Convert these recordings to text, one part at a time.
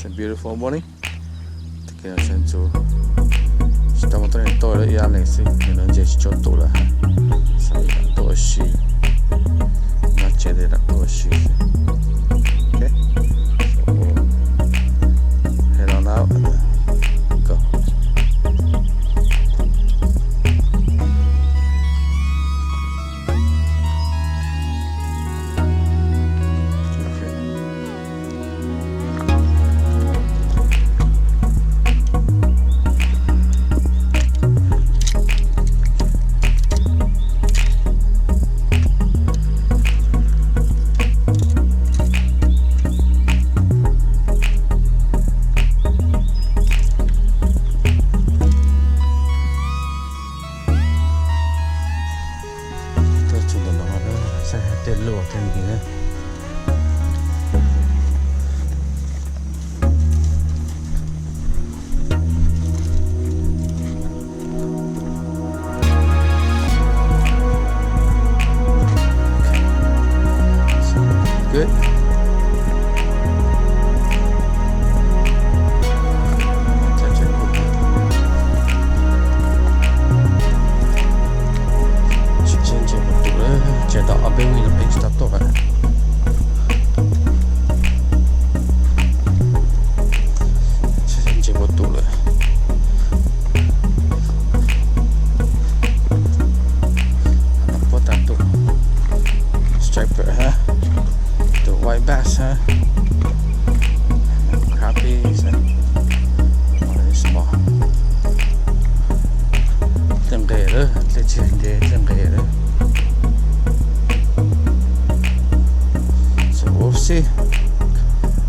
It's a beautiful morning. Kita sentu. Kita motor ni tu le ia le si. Kita jadi contoh lah. Saya tu si. Nak jadi nak tu si. Okay. So head on out and go. Good. Cetak apa ni nak extra tu kan? Cincin betul lah. Apa tak tu? Striper ha? The white bass ha? Crappies ha? All this small. Tengah le, leceh dia tengah le. We'll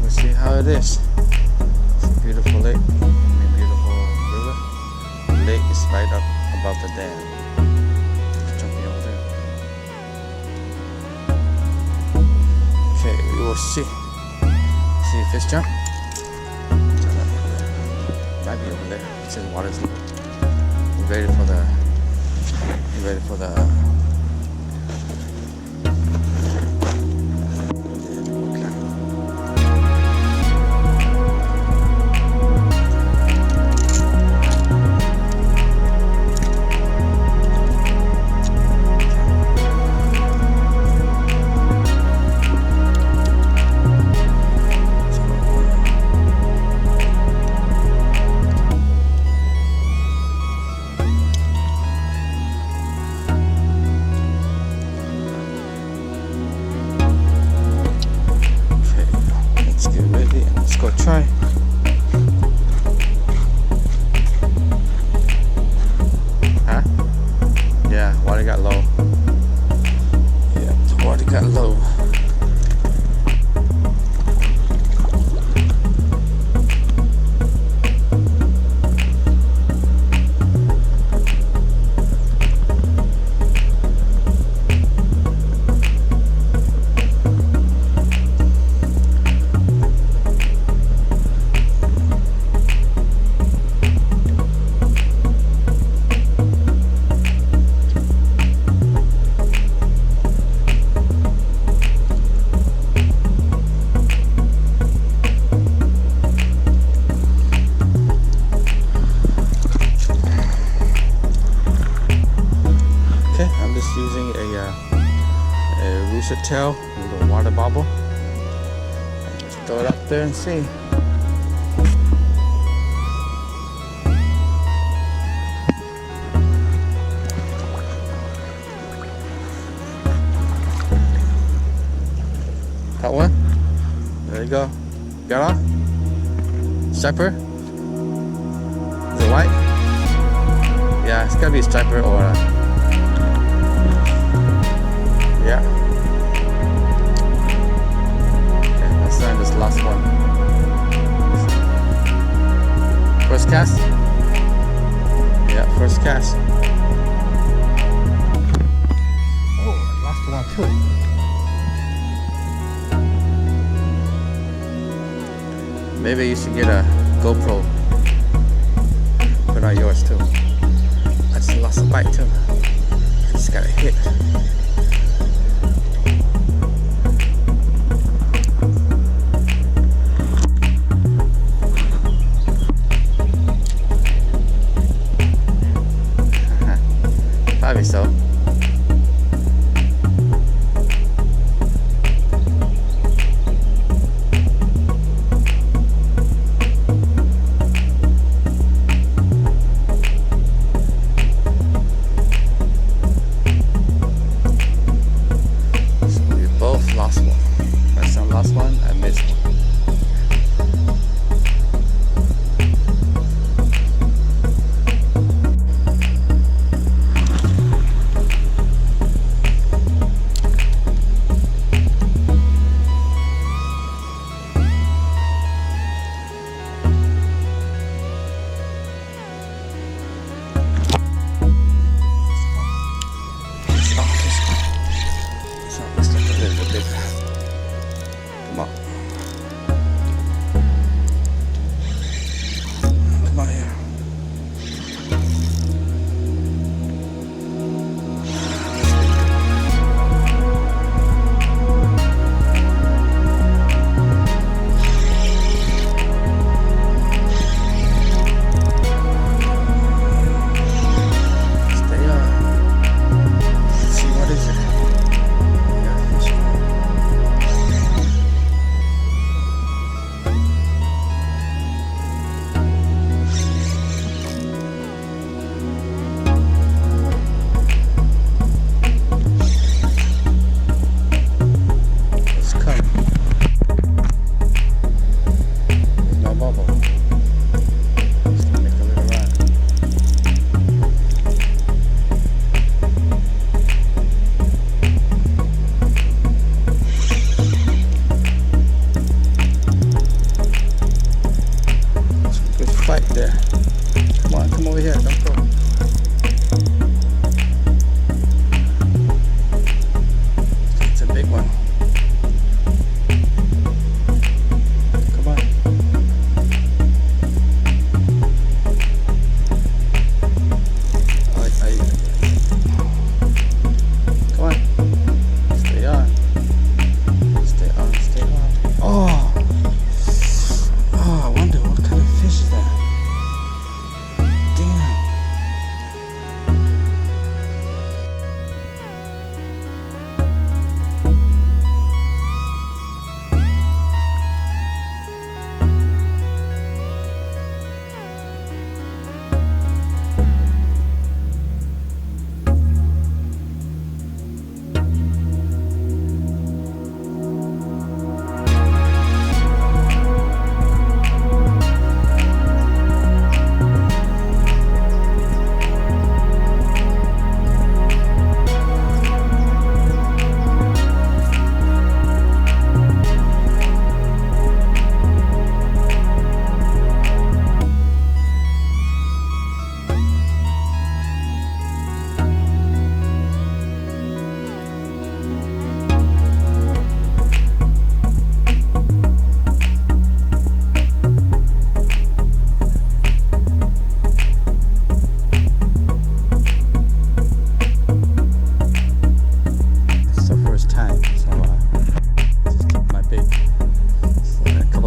see how it is. It's a beautiful lake, a beautiful river. The lake is right up above the dam. Jumping over there. Okay, we will see if fish jump. Might be over there. It says water's low. We're ready for the Let's go try. Huh? Yeah, water got low. Yeah, the water got low. Using a rooster tail with a water bobble. Just throw it up there and see. Got one? There you go. Got off? Striper? Is it white? Yeah, it's gotta be a striper or yeah. Okay, let's find this last one. First cast? Yeah, first cast. Oh, last one too. Maybe you should get a GoPro. Put on yours too. I just lost a bite too. I just got a hit.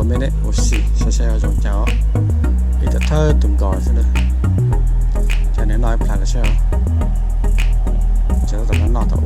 minute, we'll see. Sẽ dùng cháo. Ít thơ từng gỏi thế này. Cho nên nói plan là sao? Chứ tao nó tao.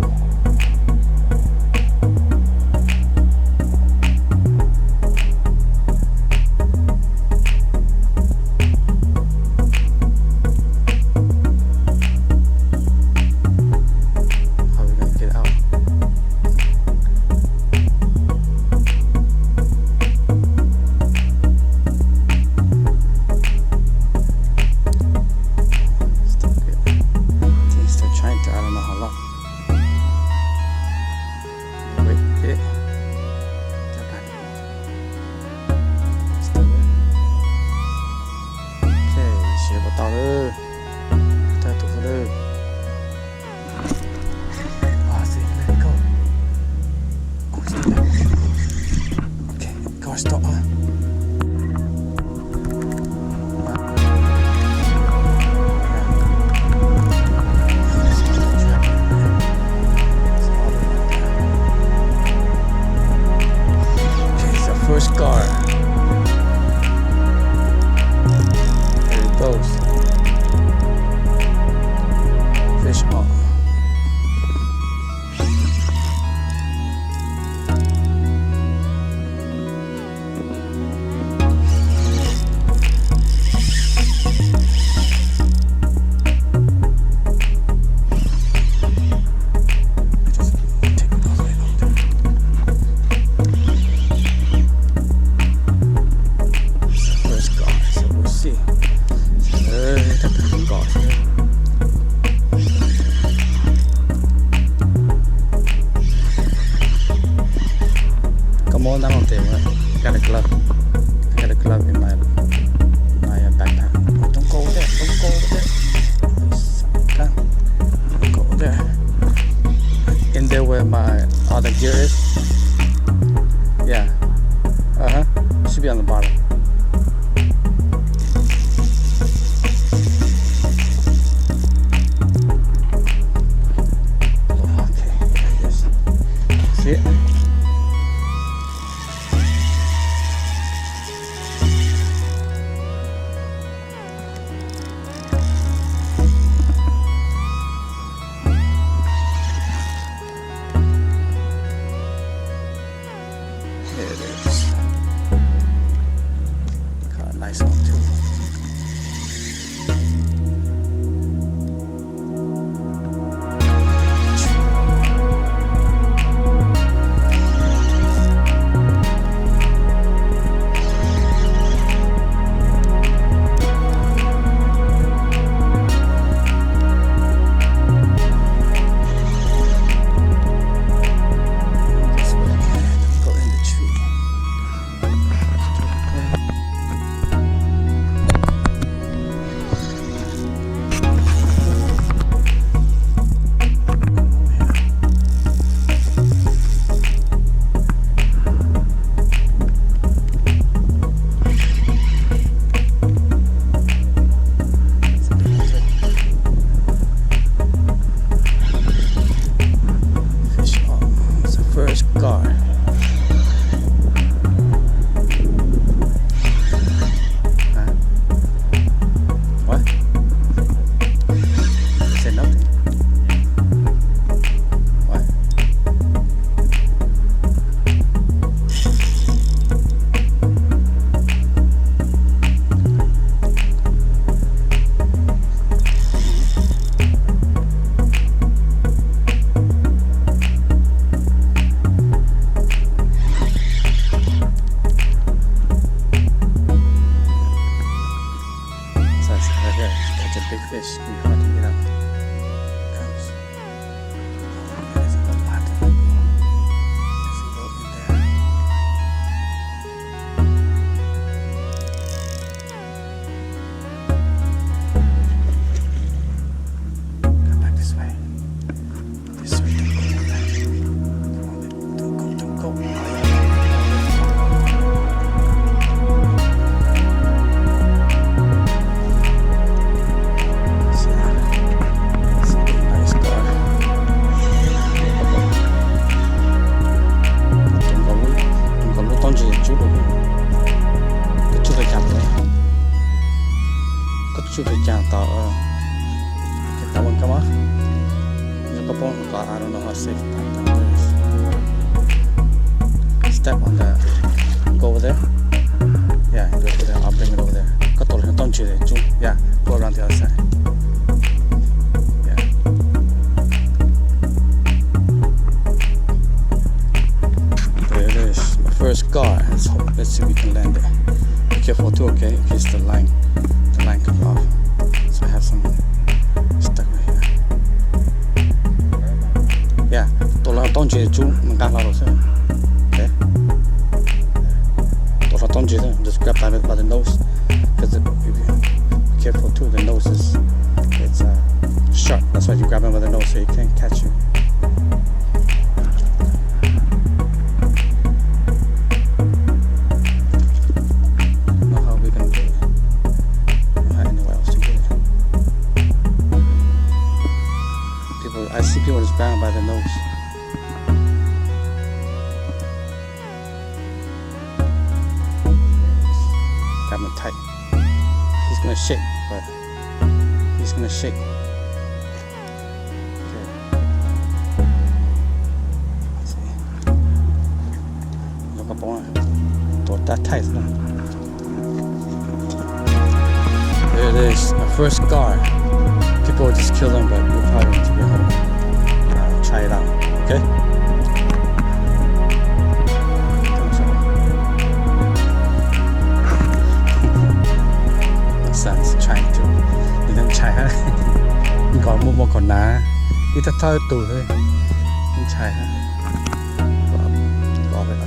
Stop. First car. There it goes. Fish on. Come on down there. Got a glove. I got a glove in my backpack. Oh, don't go over there. Don't go over there. Don't go over there. In there where my other gear is. Yeah. Should be on the bottom. Okay. Yes. See it? There it is. Got a nice one too. First car. Huh? What? You said nothing. What? Right there, catch a big fish. Be hard to get up. Comes. There's a lot of it. There's a boat in there. Come back this way. This way. Don't go. Don't go. So shoot the jam tao get that one come off. Look up on I don't know how safe that is. Step on that. Go over there. Yeah, go over there. I'll bring it over there. Cut all the don't you there. Yeah, go around the other side. Yeah. There it is. My first car. Let's see if we can land it. Be careful too, okay? In case the line comes off. So I have some stuck right here. Yeah, don't you chú mình đang lao rồi. Okay. Don't you just grab by the nose, because be careful too. The nose it's sharp. That's why you grab him by the nose so he can't catch you. I see people just grab by the nose. Grab him tight. He's gonna shake, but he's gonna shake. Okay. Let's see. Look up on it. Don't that tight now. There it is. My first scar. People will just kill them, but you'll probably need to get home. Try it out, okay? My son's trying to. He đang chạy ha. Còn một con ná. Đi ta thôi tù thôi. Đang chạy ha. Bỏ vậy đó.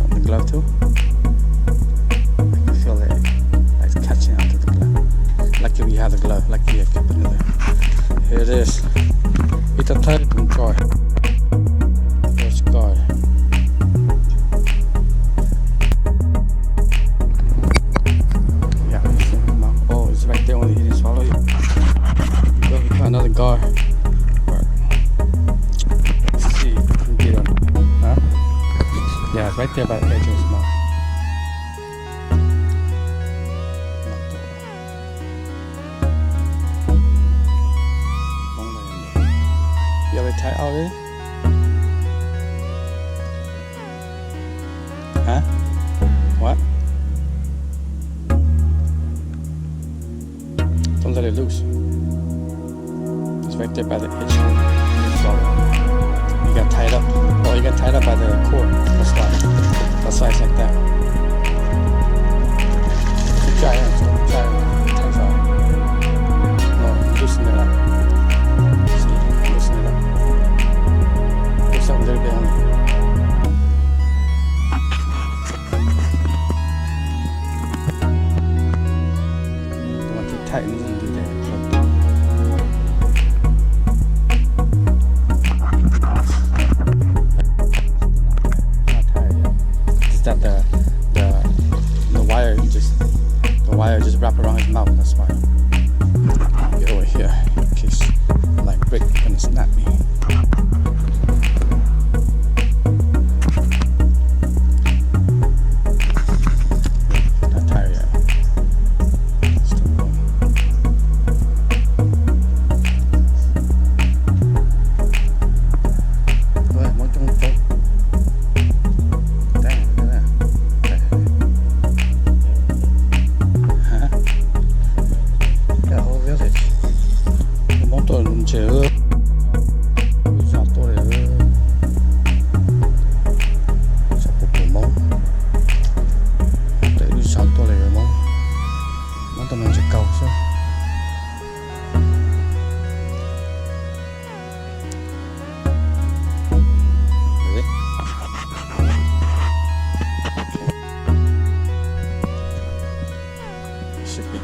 The glove too. I can feel it. It's catching onto the glove. Lucky we have the glove. Lucky I kept it in there. Here it is. It's a tight control. First guard. Yeah. Oh, it's right there when he didn't swallow you. Go, we got another guard. Let's see if we can get him. Huh? Yeah, it's right there by the edge of his mouth. You already tied already? Huh? What? Don't let it loose. It's right there by the edge. You got tied up. Oh, you got tied up by the cord. That's why it's like that. Keep trying. Tight up. No, loosen it up. See, loosen it up. Loosen up a little bit only. Don't want to tighten it and do that. That the wire just wrap around his mouth. That's why. Get over here in case like brick gonna snap me. Not tired yet. Still going. Go ahead, don't. Should be.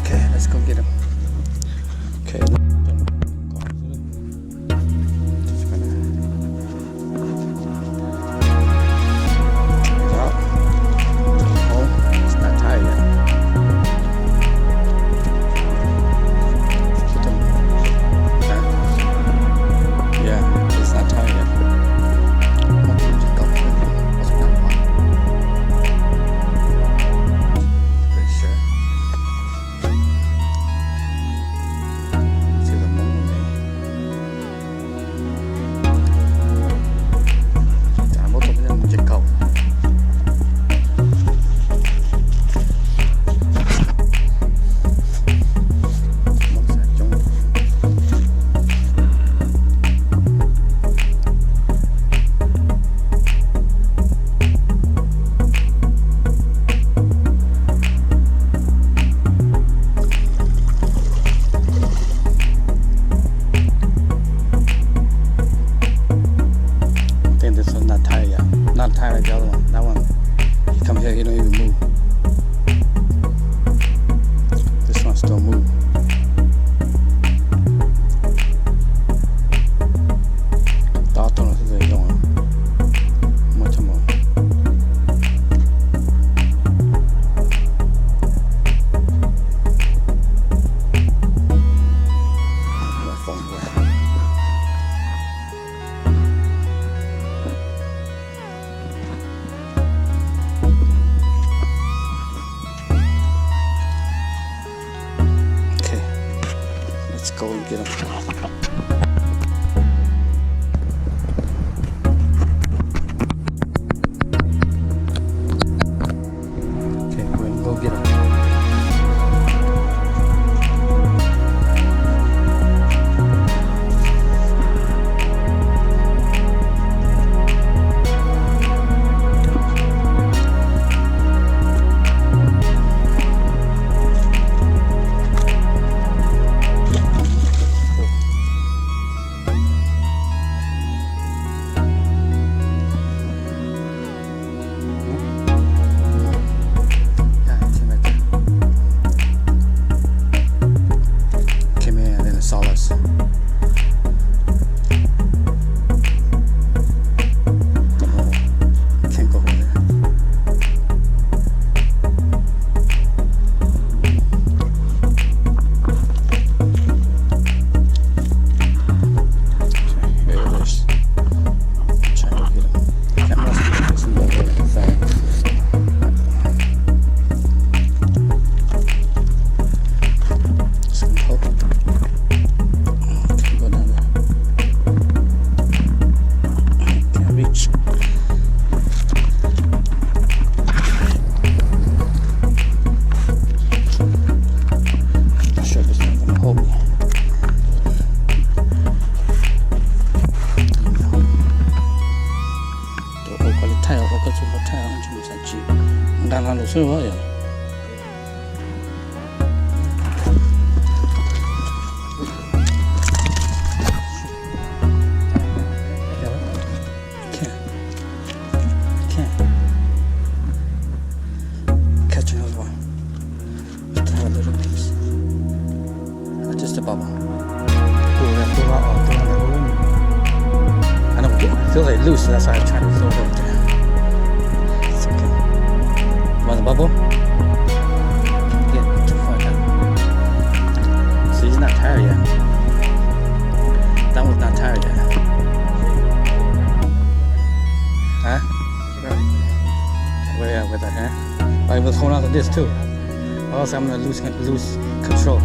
Okay, let's go get him. go and get him. Okay, go get him. Solace. Can't go over there. Here it is. Try to get him. Camera's some thing. Some hope. đang làm đồ sơ quá vậy. Catch another one. Just have a little piece. Just a bubble. I don't get it. It feels like loose, so that's why I'm trying to throw it over there. It's okay. Want the bubble? Get too far down. So he's not tired yet. That one's not tired yet. Huh? Where with that, huh? I was holding on to this too. Or else I'm gonna lose control.